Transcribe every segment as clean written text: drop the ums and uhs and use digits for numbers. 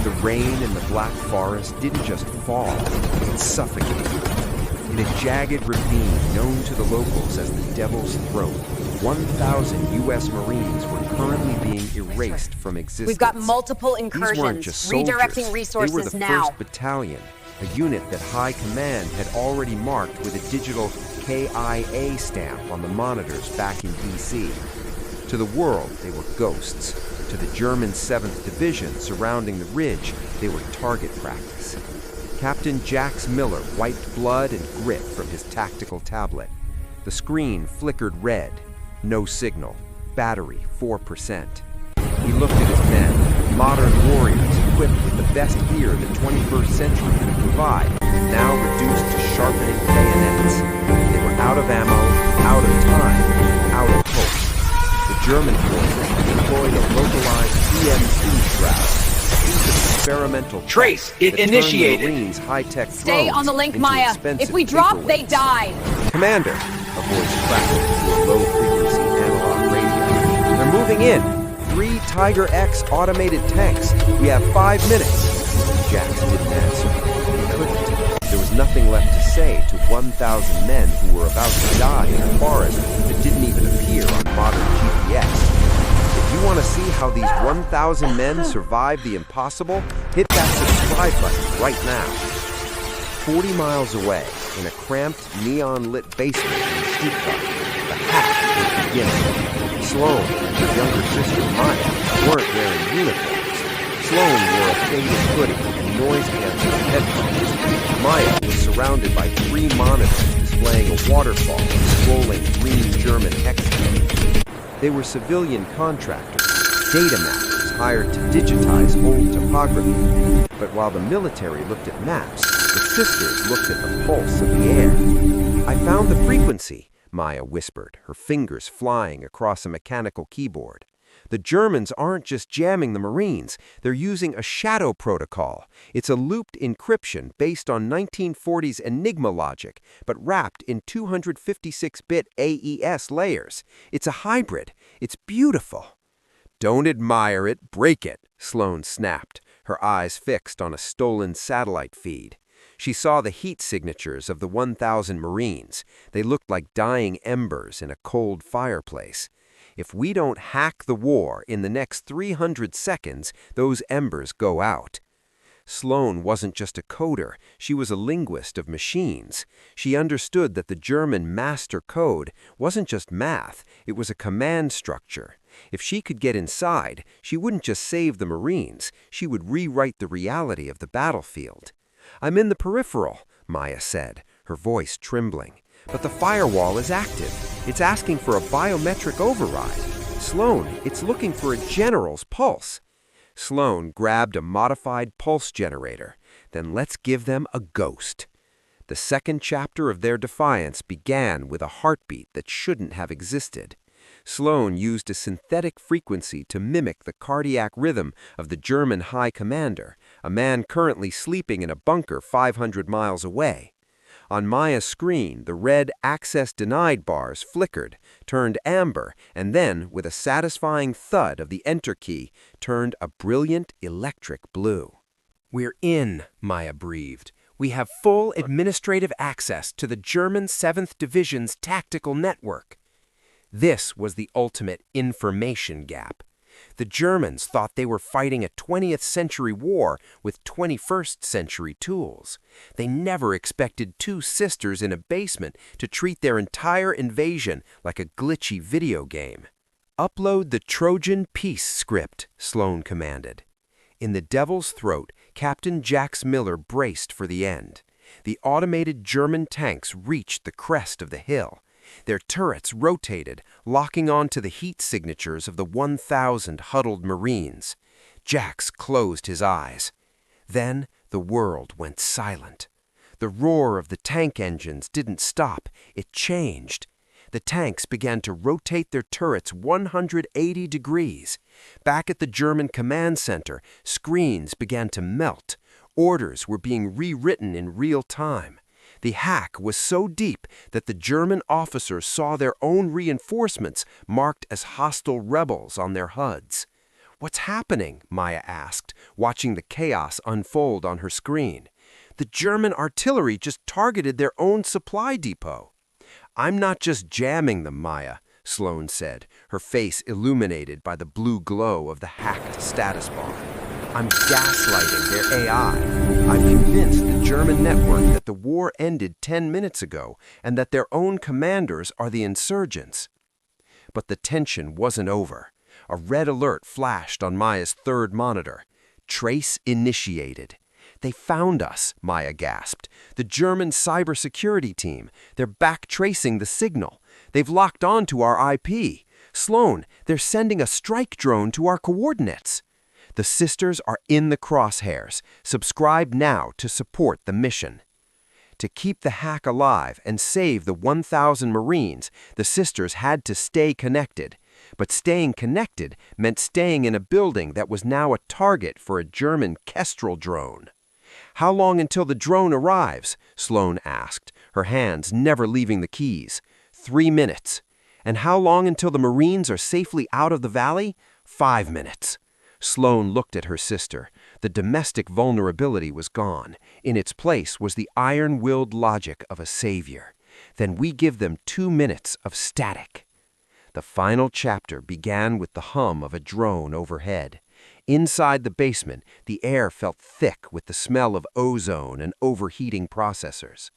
The rain in the Black Forest didn't just fall, it suffocated. In a jagged ravine known to the locals as the Devil's Throat, 1,000 U.S. Marines were currently being erased from existence. We've got multiple These incursions. weren't just soldiers. Redirecting resources they were the now. 1st Battalion, a unit that High Command had already marked with a digital KIA stamp on the monitors back in D.C. To the world, they were ghosts. To the German 7th Division surrounding the ridge, they were target practice. Captain Jax Miller wiped blood and grit from his tactical tablet. The screen flickered red. No signal. Battery 4%. He looked at his men, modern warriors equipped with the best gear the 21st century could provide, now reduced to sharpening bayonets. They were out of ammo, out of time, out of hope. The German forces had deployed a localized EMC shroud. Experimental trace it initiated. Marines' high-tech Stay on the link, Maya. If we drop, they die. Commander, a voice crackled through a low-frequency analog radio. They're moving in. 3 Tiger X automated tanks. We have 5 minutes. Jax didn't answer. He couldn't. There was nothing left to say to 1,000 men who were about to die in a forest that didn't even appear on modern GPS. If you want to see how these 1,000 men survive the impossible, hit that subscribe button right now. 40 miles away, in a cramped, neon-lit basement in Stuttgart, the hack was beginning. Sloane and her younger sister Maya weren't wearing uniforms. Sloane wore a faded hoodie and noise-canceling headphones. Maya was surrounded by 3 monitors displaying a waterfall of scrolling green German hexagons. They were civilian contractors, data mappers hired to digitize old topography. But while the military looked at maps, the sisters looked at the pulse of the air. "I found the frequency," Maya whispered, her fingers flying across a mechanical keyboard. "The Germans aren't just jamming the Marines, they're using a shadow protocol. It's a looped encryption based on 1940s Enigma logic, but wrapped in 256-bit AES layers. It's a hybrid. It's beautiful." "Don't admire it, break it," Sloane snapped, her eyes fixed on a stolen satellite feed. She saw the heat signatures of the 1,000 Marines. They looked like dying embers in a cold fireplace. If we don't hack the war in the next 300 seconds, those embers go out. Sloane wasn't just a coder, she was a linguist of machines. She understood that the German master code wasn't just math, it was a command structure. If she could get inside, she wouldn't just save the Marines, she would rewrite the reality of the battlefield. "I'm in the peripheral," Maya said, her voice trembling. "But the firewall is active. It's asking for a biometric override. Sloane, it's looking for a general's pulse." Sloane grabbed a modified pulse generator. "Then let's give them a ghost." The second chapter of their defiance began with a heartbeat that shouldn't have existed. Sloane used a synthetic frequency to mimic the cardiac rhythm of the German high commander, a man currently sleeping in a bunker 500 miles away. On Maya's screen, the red access denied bars flickered, turned amber, and then, with a satisfying thud of the enter key, turned a brilliant electric blue. "We're in," Maya breathed. "We have full administrative access to the German 7th Division's tactical network." This was the ultimate information gap. The Germans thought they were fighting a 20th century war with 21st century tools. They never expected 2 sisters in a basement to treat their entire invasion like a glitchy video game. "Upload the Trojan peace script," Sloane commanded. In the Devil's Throat, Captain Jax Miller braced for the end. The automated German tanks reached the crest of the hill. Their turrets rotated, locking onto the heat signatures of the 1,000 huddled Marines. Jax closed his eyes. Then the world went silent. The roar of the tank engines didn't stop, it changed. The tanks began to rotate their turrets 180 degrees. Back at the German command center, screens began to melt. Orders were being rewritten in real time. The hack was so deep that the German officers saw their own reinforcements marked as hostile rebels on their HUDs. What's happening? Maya asked, watching the chaos unfold on her screen. The German artillery just targeted their own supply depot. I'm not just jamming them, Maya, Sloane said, her face illuminated by the blue glow of the hacked status bar. I'm gaslighting their AI. I've convinced the German network that the war ended 10 minutes ago and that their own commanders are the insurgents. But the tension wasn't over. A red alert flashed on Maya's third monitor. Trace initiated. They found us, Maya gasped. The German cybersecurity team. They're back-tracing the signal. They've locked on to our IP. Sloane, they're sending a strike drone to our coordinates. The sisters are in the crosshairs. Subscribe now to support the mission. To keep the hack alive and save the 1,000 Marines, the sisters had to stay connected. But staying connected meant staying in a building that was now a target for a German Kestrel drone. How long until the drone arrives? Sloane asked, her hands never leaving the keys. 3 minutes. And how long until the Marines are safely out of the valley? 5 minutes. Sloane looked at her sister. The domestic vulnerability was gone. In its place was the iron-willed logic of a savior. Then we give them 2 minutes of static. The final chapter began with the hum of a drone overhead. Inside the basement, the air felt thick with the smell of ozone and overheating processors.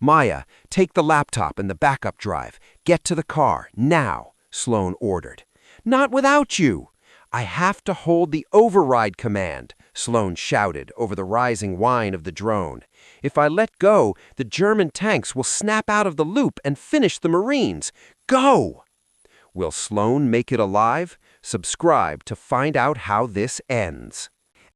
Maya, take the laptop and the backup drive. Get to the car, now, Sloane ordered. Not without you! I have to hold the override command, Sloane shouted over the rising whine of the drone. If I let go, the German tanks will snap out of the loop and finish the Marines. Go! Will Sloane make it alive? Subscribe to find out how this ends.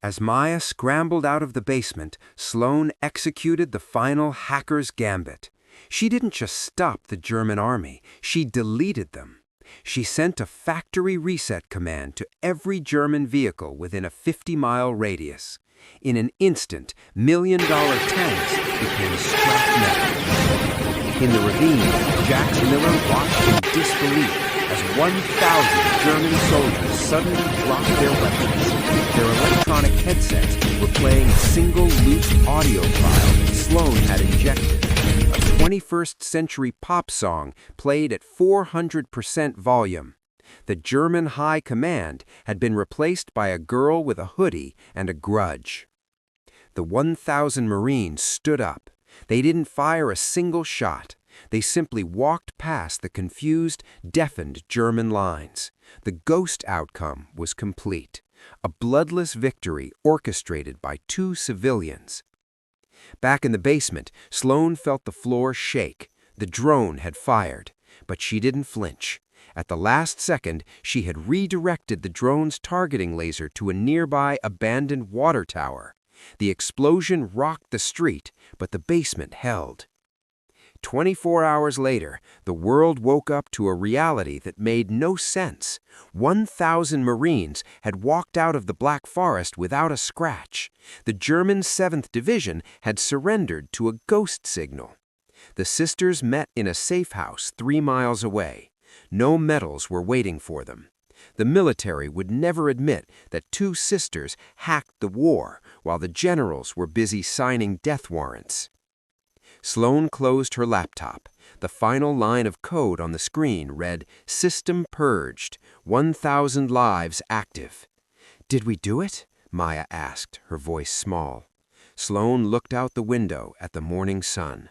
As Maya scrambled out of the basement, Sloane executed the final hacker's gambit. She didn't just stop the German army, she deleted them. She sent a factory reset command to every German vehicle within a 50-mile radius. In an instant, million-dollar tanks became scrap metal. In the ravine, Jax Miller watched in disbelief as 1,000 German soldiers suddenly dropped their weapons. Their electronic headsets were playing a single-loop audio file Sloane had injected. A 21st century pop song played at 400% volume. The German High Command had been replaced by a girl with a hoodie and a grudge. The 1,000 Marines stood up. They didn't fire a single shot. They simply walked past the confused, deafened German lines. The ghost outcome was complete. A bloodless victory orchestrated by 2 civilians. Back in the basement, Sloane felt the floor shake. The drone had fired, but she didn't flinch. At the last second, she had redirected the drone's targeting laser to a nearby abandoned water tower. The explosion rocked the street, but the basement held. 24 hours later, the world woke up to a reality that made no sense. 1,000 Marines had walked out of the Black Forest without a scratch. The German 7th Division had surrendered to a ghost signal. The sisters met in a safe house 3 miles away. No medals were waiting for them. The military would never admit that 2 sisters hacked the war while the generals were busy signing death warrants. Sloane closed her laptop. The final line of code on the screen read, "System purged, 1,000 lives active." "Did we do it?" Maya asked, her voice small. Sloane looked out the window at the morning sun.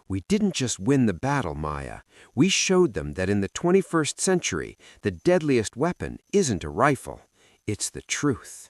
"We didn't just win the battle, Maya. We showed them that in the 21st century, the deadliest weapon isn't a rifle. It's the truth."